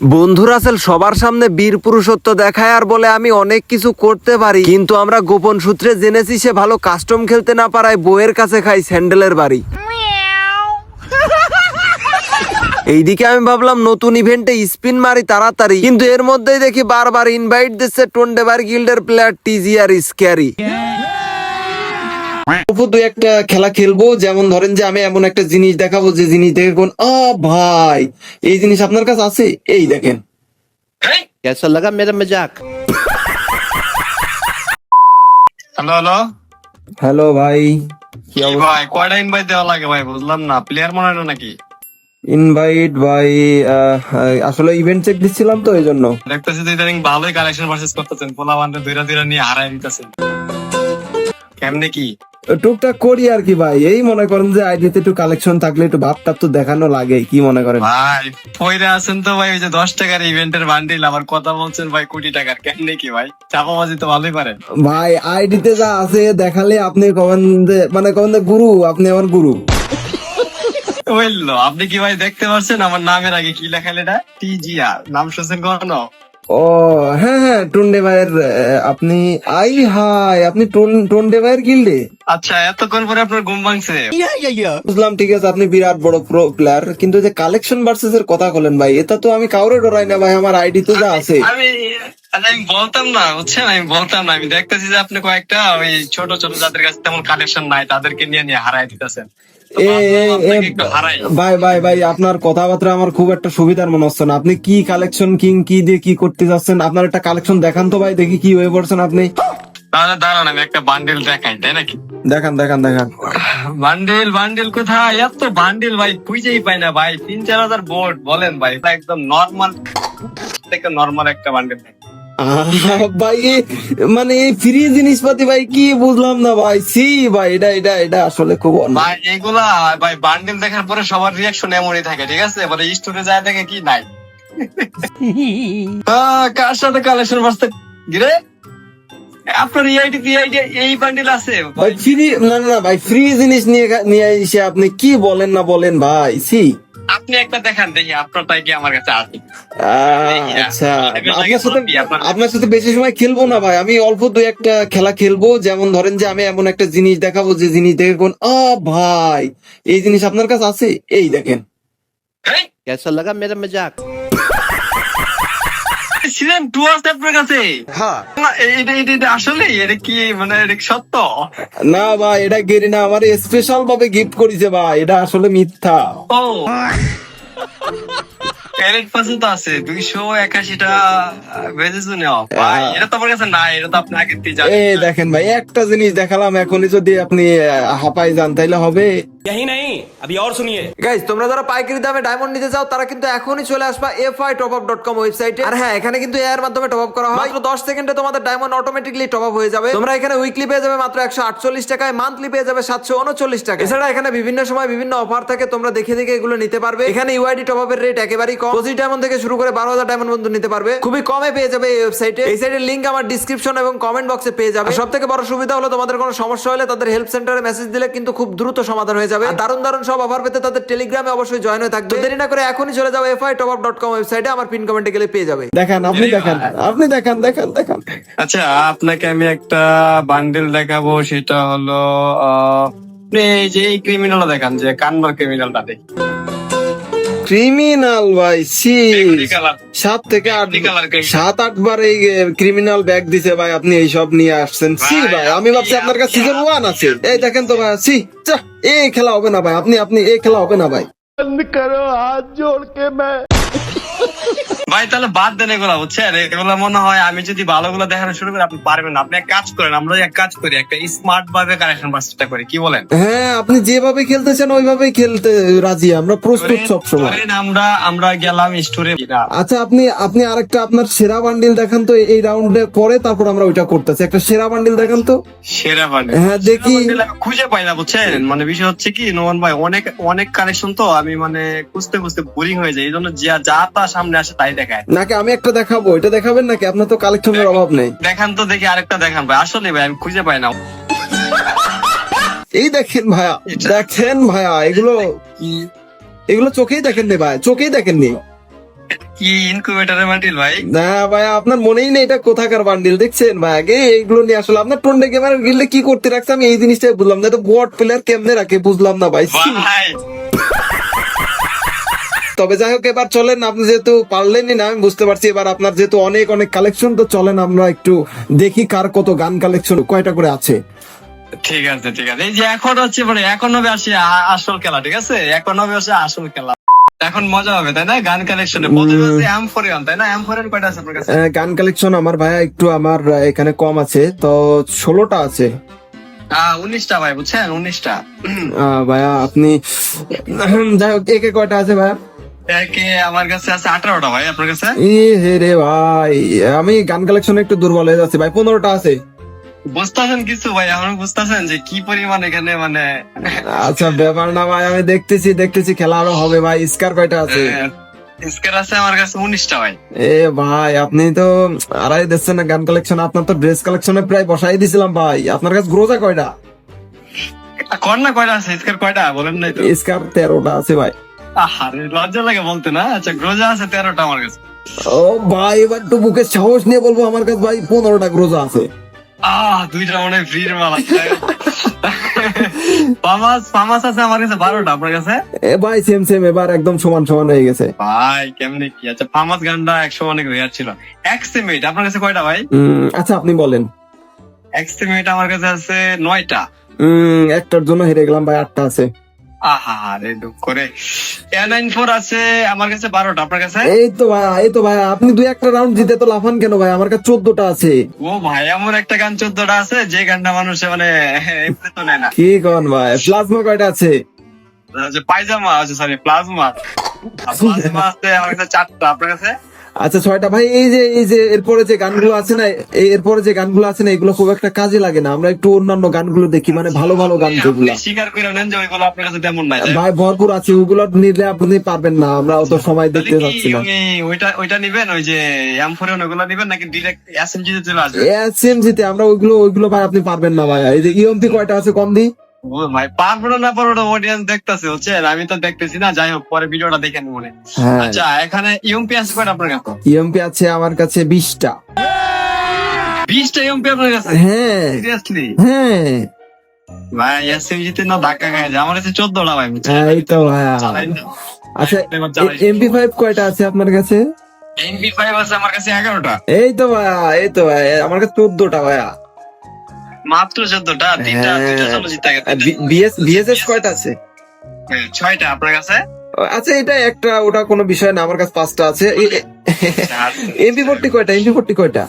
বন্ধু রাসেল সবার সামনে বীর পুরুষত্ব দেখায় আর বলে আমি অনেক কিছু করতে পারি, কিন্তু আমরা গোপন সূত্রে জেনেছি সে ভালো কাস্টম খেলতে না পারায় বউয়ের কাছে খাই স্যান্ডেলের বাড়ি। এইদিকে আমি ভাবলাম নতুন ইভেন্টে স্পিন মারি তাড়াতাড়ি, কিন্তু এর মধ্যেই দেখি বারবার ইনভাইট দিচ্ছে টোন্ডেবার গিল্ডের প্লেয়ার টিজি আর স্ক্যারি। দুই একটা খেলা খেলবো, যেমন ধরেন যে আমি এমন একটা জিনিস দেখাবো যে জিনিস দেখে কোন ভাই এই জিনিস আপনার কাছে আছে, এই দেখেন। कैसा लगा मेरा मजाक? হ্যালো হ্যালো হ্যালো ভাই, কি ভাই কয়টা ইনভাইট দেওয়া লাগে ভাই? বুঝলাম না, প্লেয়ার মনে হয় না নাকি? ইনভাইট ভাই আসলে ইভেন্ট চেক দিচ্ছিলাম তো এই জন্য। দেখতেছি তো ইদানিং ভালোই কালেকশন ভার্সেস করতেছেন, পোলা বান্ডে দুইরা দুইরা নিয়ে হারাই দিতেছেন, কেমনে কি? টুকটাক করি আর কি ভাই, এই মনে করেন যে আইডিতে একটু কালেকশন থাকলে একটু ভাবটা তো দেখানো লাগে, কি মনে করেন? ভাই পয়রা আছেন তো ভাই, ওই যে 10 টাকার ইভেন্টের বান্ডিল, আবার কথা বলছেন ভাই কোটি টাকার, কেমনে কি ভাই? চাপাবাজি তো ভালোই পারেন ভাই আইডিতে যা আছে দেখালে আপনি কবেন মানে কবেন গুরু, আপনি আমার গুরু। বুঝলো? আপনি কি ভাই দেখতে পাচ্ছেন আমার নামের আগে কি লেখা? এটা টিজিআর, নাম শুনছেন কখনো? ও হ্যাঁ হ্যাঁ, টন্ডে ভাইয়ের আপনি আপনি টন্ডে ভাইয়ের গিল্ডে। আচ্ছা, এতক্ষণ পরে আপনার ঘুম ভাঙছে? বুঝলাম, ঠিক আছে, আপনি বিরাট বড় প্রো প্লেয়ার, কিন্তু যে কালেকশন ভার্সেস এর কথা বলেন ভাই, এটা তো আমি কাউরে ডরাই না ভাই, আমার আইডি তো যা আছে। আমি বলতাম না, বুঝছেন, আমি বলতাম না, আমি দেখতেছি যে আপনি কয়েকটা ওই ছোট ছোট যাদের কাছে তেমন কালেকশন নাই তাদেরকে নিয়ে নিয়ে হারাই দিতেছেন। ভাই ভাই ভাই, আপনার কথাবার্তা আমার খুব একটা সুবিধার মনে হচ্ছে না। আপনি কি কালেকশন কিং কি দিয়ে কি করতে যাচ্ছেন? আপনার একটা কালেকশন দেখান তো ভাই, দেখি কি হয়ে পড়ছেন আপনি। তাহলে দাঁড়ান আমি একটা বান্ডেল দেখাই, তাই নাকি? দেখান দেখান দেখান। বান্ডেল বান্ডেল কোথায়? এত বান্ডেল ভাই খুঁজেই পাই না ভাই, 3-4 হাজার বোর্ড বলেন ভাই, এটা একদম নর্মাল থেকে নর্মাল একটা বান্ডেল। ভাই মানে ফ্রি জিনিসপাতি ভাই, কি বুঝলাম না ভাই, সি ভাই, এটা এটা এটা আসলে খুব ভাই এগুলা ভাই বান্ডেল দেখার পরে সবার রিয়াকশন এমনই থাকে, ঠিক আছে? এবারে স্টোরে যায় দেখে কি নাই। কার সাথে কালেকশন বাঁচতে গিরে আপনার এই বান্ডেল আছে ভাই? ফ্রি না না ভাই, ফ্রি জিনিস নিয়ে নিয়ে এসে আপনি কি বলেন না বলেন ভাই, সি। আপনি একটা দেখান দেখি আপনারটাই কি আমার কাছে আছে। আচ্ছা, আপনার সাথে বেশি সময় খেলবো না ভাই, আমি অল্প দুই একটা খেলা খেলবো, যেমন ধরেন যে আমি এমন একটা জিনিস দেখাবো যে জিনিস দেখে কোন ভাই এই জিনিস আপনার কাছে আছে, এই দেখেন। कैसा लगा मेरा मजाक? সিজন 2 আছে আপনার কাছে? হ্যাঁ। এটা আসলে এটা কি মানে এটা কি সত্য? না ভাই, এটা গেরিনা আমার স্পেশাল ভাবে গিফট করেছে ভাই, এটা আসলে মিথ্যা। ও ক্যারেট পাশে তো আছে 281টা বেজেছো নেওয়া ভাই, এটা তো আমার কাছে নাই, এটা তো আপনি আগে থেকে জানেন। এই দেখেন ভাই, একটা জিনিস দেখালাম, এখনই যদি আপনি হাঁপাই যান তাইলে হবে। यही नहीं अभी और सुनिए। গাইস, তোমরা যারা পাইকারি দামে ডায়মন্ড নিতে চাও তারা কিন্তু এখনই চলে আসবা fi.topup.com ওয়েবসাইটে। আর হ্যাঁ, এখানে কিন্তু এর মাধ্যমে টপ আপ করা হয়, মাত্র 10 সেকেন্ডে তোমাদের ডায়মন্ড অটোমেটিক্যালি টপ আপ হয়ে যাবে। তোমরা এখানে উইকলি পেয়ে যাবে মাত্র 148 টাকায়, মান্থলি পেয়ে যাবে 739 টাকা। এছাড়া এখানে বিভিন্ন সময় বিভিন্ন অফার থাকে, তোমরা দেখে দেখে এগুলো নিতে পারবে। এখানে ইউআইডি টপ আপের রেট একেবারেই কম, 25 ডায়মন্ড থেকে শুরু করে 12,000 ডায়মন্ড পর্যন্ত নিতে পারবে, খুবই কমে পেয়ে যাবে এই ওয়েবসাইটে। এই সাইটের লিংক আমার ডিসক্রিপশন এবং কমেন্ট বক্সে পেয়ে যাবে। সব থেকে বড় সুবিধা হলো তোমাদের কোনো সমস্যা হলে তাদের হেল্প সেন্টারে মেসেজ দিলে কিন্তু খুব দ্রুত সমাধান হয়ে যাবে। আর দারুণ দারুণ সব অফার পেতে তাদের টেলিগ্রামে অবশ্যই জয়েন হয়ে থাকবে। দেরি না করে এখনই চলে যাও fi.topup.com ওয়েবসাইটে, আমার পিন কমেন্টে গেলে পেয়ে যাবে। দেখেন আপনি, দেখেন আপনি, দেখেন দেখেন দেখেন। আচ্ছা, আপনাকে আমি একটা বান্ডেল দেখাবো, সেটা হলো আপনি এই যে এই ক্রিমিনাল দেখান, যে কান্নার ক্রিমিনালটা দেখি। ক্রিমিনাল ভাই, সি কালার 7 থেকে 8 কালার 7-8 বার এই ক্রিমিনাল ব্যাগ দিছে ভাই, আপনি এই সব নিয়ে আসছেন। সি ভাই, আমি ভাবছি আপনার কাছে সিজন 1 আছে। এই দেখেন তো ভাই, সি এই খেলা হবে না ভাই, আপনি এই খেলা হবে না ভাই। ভাই তাহলে বাদ দেন এগুলা, বুঝছেন? এগুলা মনে হয় আমি যদি ভালোগুলো দেখানো শুরু করি আপনি পারবেন না। আপনি এক কাজ করেন, আমরা এক কাজ করি, একটা স্মার্ট ভাবে কালেকশন বাসটা করি, কি বলেন? হ্যাঁ, আপনি যেভাবে খেলতে চান ওইভাবেই খেলতে রাজি, আমরা প্রস্তুত সব সময়। আমরা গেলাম স্টোরে। আচ্ছা, আপনি আরেকটা আপনার সেরা বান্ডিল দেখান তো এই রাউন্ডে পরে, তারপর আমরা ওইটা করতেছি। একটা সেরা বান্ডিল দেখান তো। সেরা বান্ডিল? হ্যাঁ দেখি। খুঁজে পাই না, বুঝছেন? মানে বিষয় হচ্ছে কি নোমান ভাই, অনেক অনেক কালেকশন তো, আমি মানে খুঁজতে খুঁজতে বোরিং হয়ে যায়, এই জন্য যা তা সামনে আসে তাই দেখায়। নাকি আমি একটা দেখাবো, এটা দেখাবেন নাকি? আপনার তো কালেকশনের অভাব নেই। দেখান তো দেখি, আরেকটা দেখান ভাই, আসলে ভাই আমি খুঁজে পাই না। এই দেখেন ভাইয়া, দেখেন ভাইয়া, এগুলো চোখেই দেখেননি ভাই, চোখেই দেখেননি। কি ইনকিউবেটরের বান্ডিল ভাই? না ভাই, আপনার মনেই নেই এটা কোথাকার বান্ডিল, দেখছেন ভাই? আগে এইগুলো নিয়ে আসলে আপনার টোনডে গেমার গিল্ডে কি করতে রাখছে আমি এই জিনিসটাই বুঝলাম না। এটা বট প্লেয়ার কেমনে রাখে বুঝলাম না ভাই। ভাই তবে যাই হোক, এবার চলেন, আপনি যেহেতু পারলেনই না আমি বুঝতে পারছি, এবার আপনার যেহেতু অনেক অনেক কালেকশন, তো চলেন আমরা একটু দেখি কার কত গান কালেকশন কয়টা করে আছে। ঠিক আছে ঠিক আছে, এই যে এখন হচ্ছে মানে এখন হবে আসি আসল খেলা, ঠিক আছে? এখন হবে আসে আসল খেলা, এখন মজা হবে তাই না? গান কালেকশনে প্রথমে হচ্ছে M41 তাই না? M41 কয়টা আছে আপনার কাছে? গান কালেকশন আমার ভাইয়া একটু আমার এখানে কম আছে, তো 16টা আছে। 19টা ভাই, বুঝছেন? 19টা। ভাইয়া আপনি যাই হোক, একে কয়টা আছে ভাইয়া? একে আমার কাছে আছে 18টা ভাই, আপনার কাছে? ই হে রে ভাই, আমি গান কালেকশনে একটু দুর্বল হয়ে যাচ্ছি ভাই। 15টা আছে। বুঝতেছেন কিছু ভাই, এখন বুঝতেছেন যে কি পরিমাণ এখানে মানে আচ্ছা ব্যাপার না ভাই, আমি দেখতেছি খেলা আরো হবে ভাই। স্কার কয়টা আছে? স্কেল আছে আমার কাছে 19টা ভাই। এ ভাই, আপনি তো আড়াই দিচ্ছেন না গান কালেকশন। আপনার তো ড্রেস কালেকশনে প্রায় বসাই দিছিলাম ভাই। আপনার কাছে গ্রোজা কয়টা? কন্যা কয়টা আছে? স্কেল কয়টা বলেন নাই তো? স্কার 13টা আছে ভাই। আরে লজ্জা লাগে বলতে না। আচ্ছা, গ্রোজা আছে 13টা আমার কাছে। ও ভাই, এবার তো বুকে সাহস নিয়ে বলবো আমার কাছে ভাই 15টা গ্রোজা আছে। দুইটা মনে হয় ফ্রির মাল আছে। ফামাস আছে আমার কাছে 12টা, আপনার কাছে? এ ভাই সেম এবার একদম সমান সমান হয়ে গেছে ভাই কেমনে কি? আচ্ছা, ফামাস গানটা 100 অনেক রেয়ার ছিল। এক্সটিমেট আপনার কাছে কয়টা ভাই? আচ্ছা আপনি বলেন। এক্সটিমেট আমার কাছে আছে 9টা। একটার জন্য হেরে গেলাম ভাই, 8টা আছে। রে দুঃখ করে। A94 আছে আমার কাছে 12টা, আপনার কাছে? এই তো ভাই আপনি 2-1টা রাউন্ড জিতে তো লাফান কেন ভাই? আমার কাছে 14টা আছে। ও ভাই, এমন একটা গান 14টা আছে যে গানটা মানুষে মানে এমনি তো নেয় না। কি কোন ভাই? প্লাজমা কয়টা আছে? পায়জামা আছে, সরি প্লাজমা আছে আমার কাছে 4টা, আপনার কাছে? আচ্ছা 6টা ভাই। এই যে এরপরে যে গানগুলো আছে না, এরপরে যে গানগুলো আছে না, এগুলো খুব একটা কাজে লাগে না। আমরা একটু অন্যান্য গানগুলো দেখি, মানে ভালো ভালো গান যেগুলো। আপনি স্বীকার করে নেন যে ওইগুলো আপনার কাছে তেমন নাই। ভাই ভরপুর আছে, ওগুলো নিলে আপনি পারবেন না, আমরা অত সময় দেখতে তাহলে কি যাচ্ছি না। ওইটা নিবেন, ওই যে M41 ওগুলো নিবেন নাকি ডিরেক্ট SMG তে চলে আসবে? এসএমজিতে আমরা ওইগুলো ভাই আপনি পারবেন না ভাই। এই যে ইএমপি কয়টা আছে কম দি? ও ভাই, পারবো না পারবো না, অডিয়েন্স দেখতেছে বুঝছেন, আমি তো দেখতেছি না। যাই হোক, পরে ভিডিওটা দেখে নেব মনে। হ্যাঁ, আচ্ছা, এখানে ইউএমপি আছে কয়টা আপনার কাছে? ইএমপি আছে আমার কাছে 20টা। 20টা ইউএমপি আপনার কাছে? হ্যাঁ সিরিয়াসলি হ্যাঁ, ভাই? SMG তে না ধাক্কা খায় যায়, আমার কাছে 14টা ভাই, বুঝছেন? এই তো ভাইয়া। চালাই না। আচ্ছা এবার চালাই। MP5 কয়টা আছে আপনার কাছে? MP5 আছে আমার কাছে 11টা। এই তো ভাই আমার কাছে 14টা ভাইয়া। মাত্র 14টা? দুইটা চলো জিতে গেছে। বিএসএস কয়টা আছে? 6টা আপনার কাছে? আচ্ছা এটা একটা, ওটা কোনো বিষয় না, আমার কাছে 5টা আছে। MP40 কয়টা?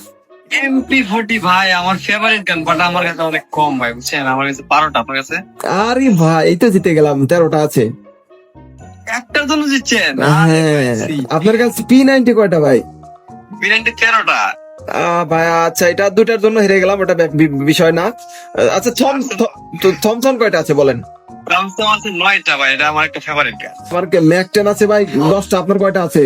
MP40 ভাই আমার ফেভারিট গান, বাট আমার কাছে অনেক কম ভাই, বুঝছেন? আমার কাছে 12টা, আপনার কাছে? আরে ভাই এই তো জিতে গেলাম, 13টা আছে। একটার জন্য জিতছেন? হ্যাঁ, আপনার কাছে P90 কয়টা ভাই? বিরিয়ানি 13টা। ভাই আচ্ছা, এটা দুটার জন্য হেরে গেলাম, ওটা বিষয় না। আচ্ছা থমসন কয়টা আছে বলেন? রামসম আছে 9টা ভাই, এটা আমার একটা ফেভারিট গান। আমার ম্যাকটেন আছে ভাই 10টা। আপনার কয়টা আছে?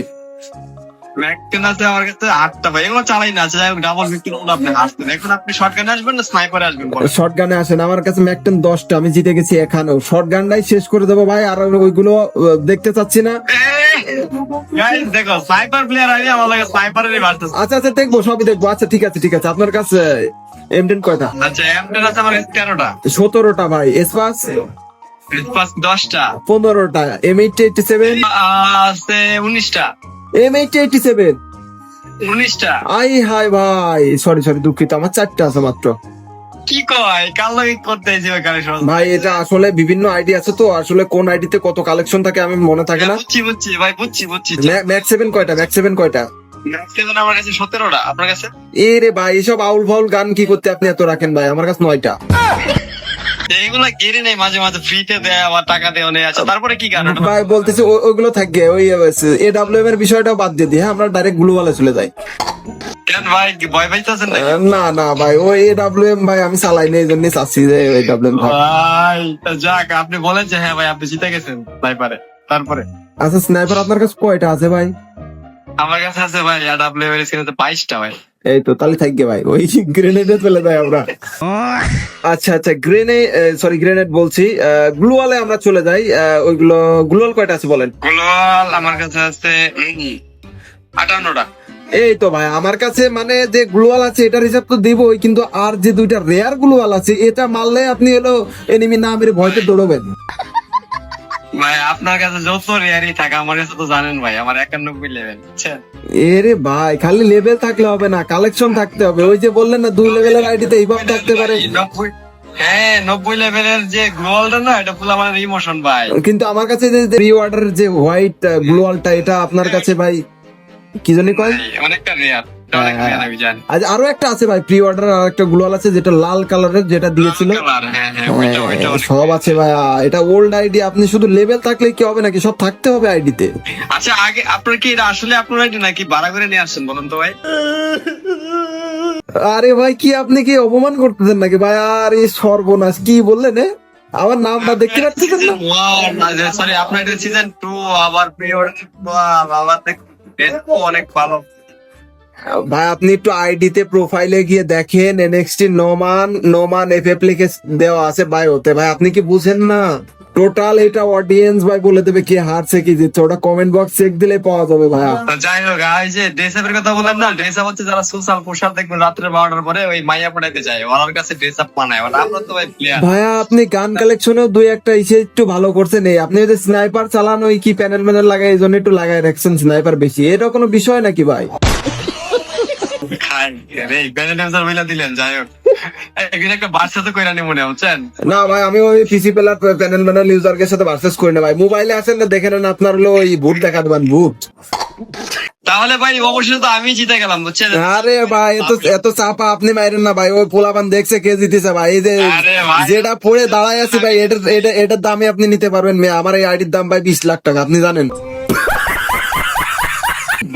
ম্যাকটেন আছে আমার কাছে 8টা ভাই, এগুলো চালাই না। আচ্ছা, যাই হোক, ডাবল ভিক্টর আপনি আসতেন, এখন আপনি শর্টগানে আসবেন না স্নাইপারে আসবেন? শর্ট গানে আসেন, আমার কাছে ম্যাকটেন 10টা, আমি জিতে গেছি এখানেও। শর্ট গানটাই শেষ করে দেবো ভাই, আর ওইগুলো দেখতে চাচ্ছি না। গাইস দেখো, স্নাইপার প্লেয়ার আইনি আমার লাগে স্নাইপারেরই ভার্সেস। আচ্ছা দেখবো, সবই দেখবো। আচ্ছা ঠিক আছে আপনার কাছে M10 কয়টা? আচ্ছা, M10 আছে আমার কাছে 13টা। 17টা ভাই। এসপাস? এসপাস 10টা। 15টা। M887? আছে 19টা। M887? 19টা। আই হাই ভাই, সরি দুঃখিত, আমার 4টা আছে মাত্র। কি কয় কাল লাগে করতে আইছি ওই কালেকশন? ভাই এটা আসলে বিভিন্ন আইডি আছে, তো আসলে কোন আইডিতে কত কালেকশন থাকে আমি মনে থাকে না। বুঝছি ভাই, বুঝছি। ম্যাক্স 7 কয়টা? ম্যাক্সিমাম আমার কাছে 17টা, আপনার কাছে? এ রে ভাই, এসব আউল ফাউল গান কি করতে আপনি এত রাখেন ভাই? আমার কাছে 9টা। এইগুলা গেরি নেই, মাঝে মাঝে ফ্রিতে দেয়, আবার টাকা দেওয়া নেই। আচ্ছা, তারপরে কি গান? ভাই বলতেছে ওইগুলো থাকবে, ওই AWM এর বিষয়টাও বাদ দিয়ে দিই। হ্যাঁ, আমরা ডাইরেক্ট গ্লোবালে চলে যাই। কেন ভাই, কি ভয় পাইতেছেন নাকি? না ভাই, ওই AWM ভাই আমি চালাই না, এই জন্য চাচ্ছি যে AWM থাক। ভাই যাক, আপনি বলেন যে হ্যাঁ ভাই আপনি জিতে গেছেন স্নাইপারে, তারপরে? আচ্ছা স্নাইপার আপনার কাছে কয়টা আছে ভাই? আমার কাছে আছে ভাই AWM এর স্ক্রিনে 22টা ভাই। এই তো তাহলে থাকবে ভাই, ওই গ্রেনেডে চলে যাই আমরা। আচ্ছা গ্রেনেড বলছি, গ্লুয়ালে আমরা চলে যাই। ওইগুলো গ্লুয়াল কয়টা আছে বলেন? গ্লোবাল আমার কাছে আছে 58টা। এই তো ভাই আমার কাছে মানে যে গ্লোয়াল আছে এটার হিসাব তো দিবই, কিন্তু আর যে দুইটা রেয়ার গ্লোয়াল আছে এটা মারলে আপনি হলো এনিমি না মেরে ভয়তে দৌড়বেন। ভাই আপনার কাছে যত রেয়ারই থাকে আমার কাছে তো জানেন ভাই, আমার 91 লেভেল, বুঝছেন? এরে ভাই খালি লেভেল থাকলে হবে না, কালেকশন থাকতে হবে। ওই যে বললেন না 2 লেভেলের আইডিতে এইভাব থাকতে পারে, 90 লেভেলের যে গ্লোয়ালটা না, এটা পুরো আমার ইমোশন ভাই। কিন্তু আমার কাছে যে প্রি অর্ডার যে হোয়াইট গ্লোয়ালটা এটা আপনার কাছে ভাই কি জানি কয়। অনেকটা রেয়ার, অনেক রেয়ার আমি জানি। আজ আরো একটা আছে ভাই প্রি অর্ডার, আর একটা গ্লোয়াল আছে যেটা লাল কালারের যেটা দিয়েছিল। হ্যাঁ, ওইটা অনেক- সব আছে ভাই, এটা ওল্ড আইডি। আপনি শুধু লেভেল থাকলে কি হবে নাকি, সব থাকতে হবে আইডিতে। আচ্ছা, আগে আপনার কি এটা আসলে আপনার আইডি নাকি ভাড়া করে নিয়ে আসছেন বলুন তো ভাই? আরে ভাই কি আপনি কি অপমান করতেছেন নাকি ভাই? আর এই সর্বনাশ কি বললেন আমার নামটা দেখতে পাচ্ছেন না? সরি, আপনার এটা সিজন 2 আবার পিরিয়ড আবার অনেক ভালো। ভাই আপনি একটু আইডিতে প্রোফাইলে গিয়ে দেখেন, এনএক্সটি নোমান এফএফ লিখে দেওয়া আছে ভাই ওতে। ভাই আপনি কি বুঝেন না? টোটাল এটা অডিয়েন্স ভাই বলে দেবে কে হারছে কি জিতছে, ওটা কমেন্ট বক্স চেক দিলে পাওয়া যাবে ভাই। তো যাই হোক, এই যে ড্রেস আপের কথা বললাম না, ড্রেস আপ হচ্ছে যারা সোশ্যাল পোশাক দেখবেন রাত্রে 12টার পরে ওই মাইয়া পড়াইতে যায়, ওনার কাছে ড্রেস আপ বানায়। আমরা তো ভাই প্লেয়ার। ভাইয়া আপনি গান কালেকশনেও দুই একটা ইসে একটু ভালো করছেন। এই আপনি যে স্নাইপার চালান ওই কি প্যানেল ম্যানেল লাগাই, এই জন্য একটু লাগাই রাখছেন স্নাইপার বেশি, এটা কোনো বিষয় নাকি ভাই? খাই রে ব্যান্ড ড্যান্সার বইলা দিলেন। যাই হোক, এখানে একটা বাচ্চা তো কইরা নি মনে হচ্ছেন। না ভাই আমি ওই পিসি প্লেয়ার প্যানেল ম্যানেল ইউজারকে সাথে ভার্সেস করি না ভাই। মোবাইলে আছেন না, দেখে নেন আপনার হলো ওই ভূত দেখা দেবেন, ভূত। তাহলে ভাই অবশ্যই তো আমি জিতে গেলাম, বুঝছেন? আরে ভাই এত চাপা আপনি মাইরেন না ভাই, ওই পোলাপান দেখছে কে জিতেছে ভাই। এই যে আরে ভাই। যেটা পড়ে দাঁড়ায় আছে ভাই, এটার দামে আপনি নিতে পারবেন মেয়ে। আমার এই আইডির দাম ভাই 20 লাখ টাকা, আপনি জানেন?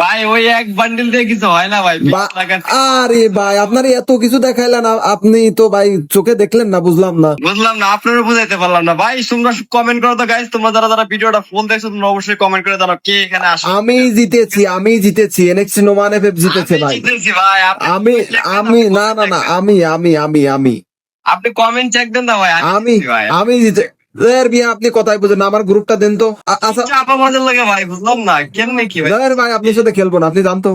ভাই ওই এক বান্ডিল দিয়ে কিছু হয় না ভাই। আরে ভাই আপনার এত কিছু দেখাইলেন, আপনি তো ভাই চোখে দেখলেন না, বুঝলাম না। বুঝলাম না, আপনারও বুঝাইতে পারলাম না ভাই। তোমরা কমেন্ট করো তো গাইস, তোমরা যারা যারা ভিডিওটা ফুল দেখছো তোমরা অবশ্যই কমেন্ট করে জানাও কে এখানে আসে। আমি জিতেছি এনএক্সটি নোমান এফএফ জিতেছে ভাই। জিতেছি ভাই। আমি না আমি আপনি কমেন্ট চেক দেন না ভাই। জিতেছি ভাই। আমি জিতে এর বিয়া আপনি কথাই বুঝেন না, আমার গ্রুপটা দেন তো। আচ্ছা চাপা মজা লাগে ভাই, বুঝলাম না কেমনে কি ভাই। এর ভাই আপনার সাথে খেলবো না, আপনি জানতো।